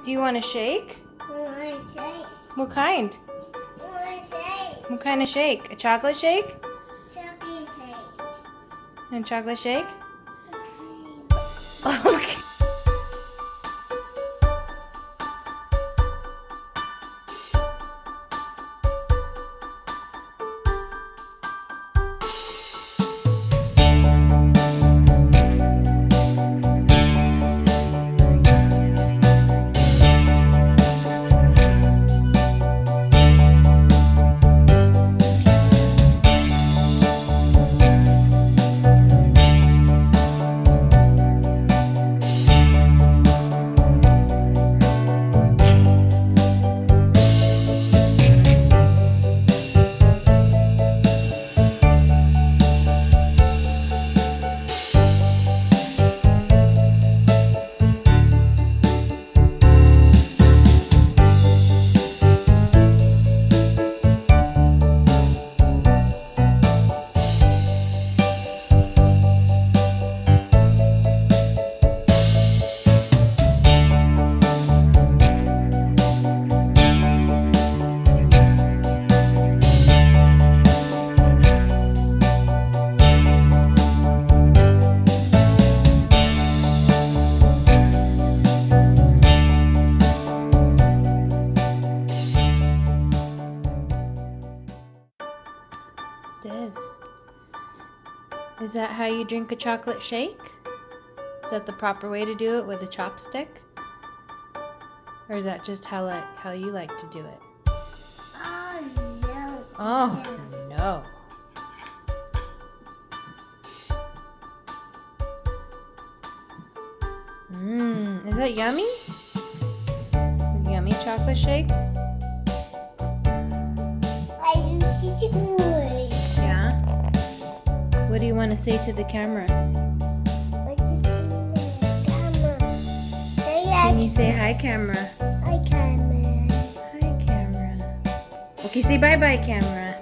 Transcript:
Do you want a shake? What kind? What kind of shake? A chocolate shake? And a chocolate shake? Okay. Is that how you drink a chocolate shake? Is that the proper way to do it, with a chopstick? Or is that just how you like to do it? Oh no. Oh no. Is that yummy? Yummy chocolate shake? Yeah? What do you want to say to the camera? Can you say hi, camera? Hi, camera. Hi, camera. Okay, say bye-bye, camera.